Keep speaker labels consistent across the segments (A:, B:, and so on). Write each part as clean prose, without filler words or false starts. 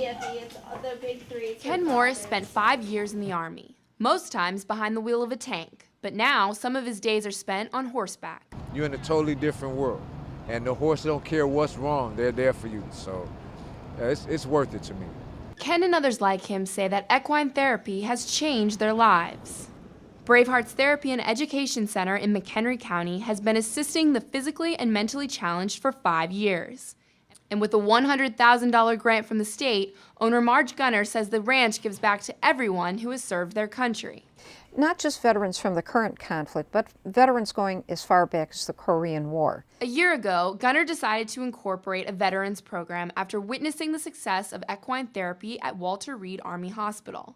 A: it's the big three.
B: Ken Morris spent 5 years in the Army, most times behind the wheel of a tank. But now, some of his days are spent on horseback.
C: You're in a totally different world, and the horse don't care what's wrong. They're there for you, so it's worth it to me.
B: Ken and others like him say that equine therapy has changed their lives. Bravehearts Therapy and Education Center in McHenry County has been assisting the physically and mentally challenged for 5 years. And with a $100,000 grant from the state, owner Marge Gunner says the ranch gives back to everyone who has served their country.
D: Not just veterans from the current conflict, but veterans going as far back as the Korean War.
B: A year ago, Gunner decided to incorporate a veterans program after witnessing the success of equine therapy at Walter Reed Army Hospital.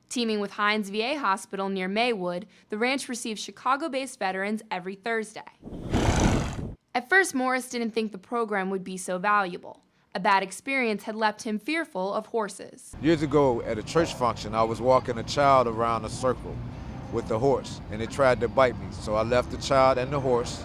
B: Teaming with Hines VA Hospital near Maywood, the ranch receives Chicago-based veterans every Thursday. At first, Morris didn't think the program would be so valuable. A bad experience had left him fearful of horses.
C: Years ago at a church function, I was walking a child around a circle with the horse, and it tried to bite me. So I left the child and the horse,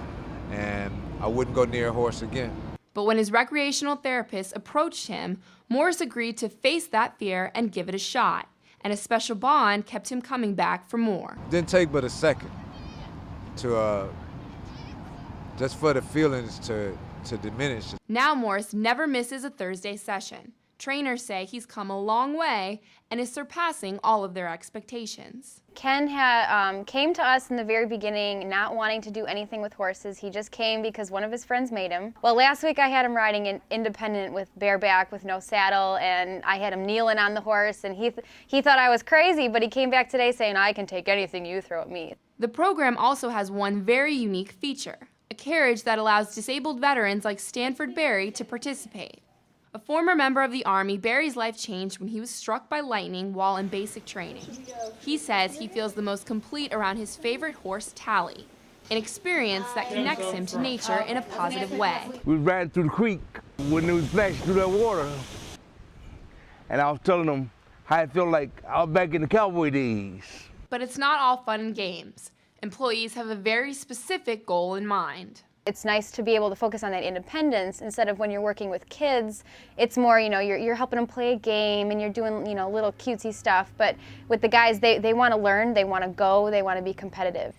C: and I wouldn't go near a horse again.
B: But when his recreational therapist approached him, Morris agreed to face that fear and give it a shot. And a special bond kept him coming back for more.
C: Didn't take but a second to just for the feelings to diminish.
B: Now Morris never misses a Thursday session. Trainers say he's come a long way and is surpassing all of their expectations.
E: Ken came to us in the very beginning not wanting to do anything with horses. He just came because one of his friends made him. Well, last week I had him riding an independent with bareback with no saddle, and I had him kneeling on the horse, and he thought I was crazy, but he came back today saying, I can take anything you throw at me.
B: The program also has one very unique feature, a carriage that allows disabled veterans like Stanford Barry to participate. A former member of the Army, Barry's life changed when he was struck by lightning while in basic training. He says he feels the most complete around his favorite horse, Tally, an experience that connects him to nature in a positive way.
F: We was riding through the creek when it was splashing through that water, and I was telling them how I felt like I was back in the cowboy days.
B: But it's not all fun and games. Employees have a very specific goal in mind.
E: It's nice to be able to focus on that independence instead of when you're working with kids. It's more, you're helping them play a game and you're doing, little cutesy stuff. But with the guys, they want to learn, they want to go, they want to be competitive.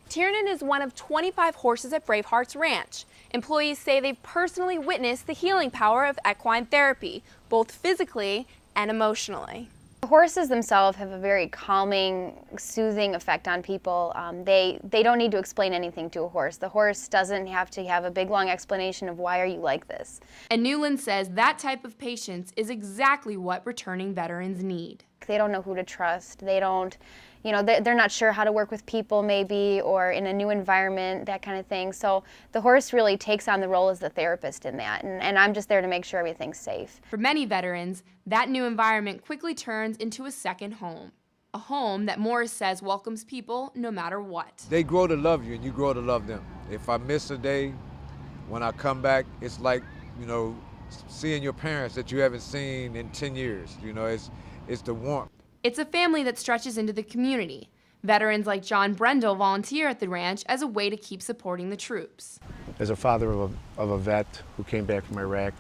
B: Tiernan is one of 25 horses at Bravehearts Ranch. Employees say they've personally witnessed the healing power of equine therapy, both physically and emotionally.
E: The horses themselves have a very calming, soothing effect on people. They don't need to explain anything to a horse. The horse doesn't have to have a big, long explanation of why are you like this.
B: And Newland says that type of patience is exactly what returning veterans need.
E: They don't know who to trust. They don't, they're not sure how to work with people maybe, or in a new environment, that kind of thing. So the horse really takes on the role as the therapist in that, and I'm just there to make sure everything's safe.
B: For many veterans, that new environment quickly turns into a second home. A home that Morris says welcomes people no matter what.
C: They grow to love you and you grow to love them. If I miss a day, when I come back, it's like, seeing your parents that you haven't seen in 10 years. It's the warmth.
B: It's a family that stretches into the community. Veterans like John Brendel volunteer at the ranch as a way to keep supporting the troops.
G: As a father of a vet who came back from Iraq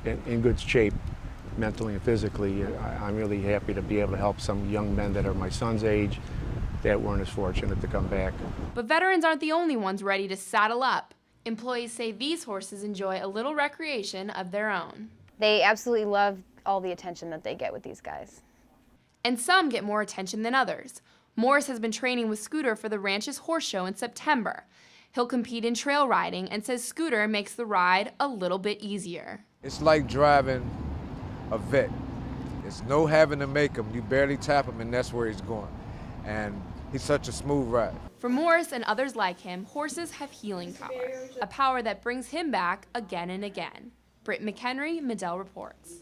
G: in good shape, mentally and physically, I'm really happy to be able to help some young men that are my son's age that weren't as fortunate to come back.
B: But veterans aren't the only ones ready to saddle up. Employees say these horses enjoy a little recreation of their own.
E: They absolutely love all the attention that they get with these guys.
B: And some get more attention than others. Morris has been training with Scooter for the ranch's horse show in September. He'll compete in trail riding and says Scooter makes the ride a little bit easier.
C: It's like driving a vet. It's no having to make him. You barely tap him and that's where he's going. And he's such a smooth ride.
B: For Morris and others like him, horses have healing power, a power that brings him back again and again. Britt McHenry, Medill reports.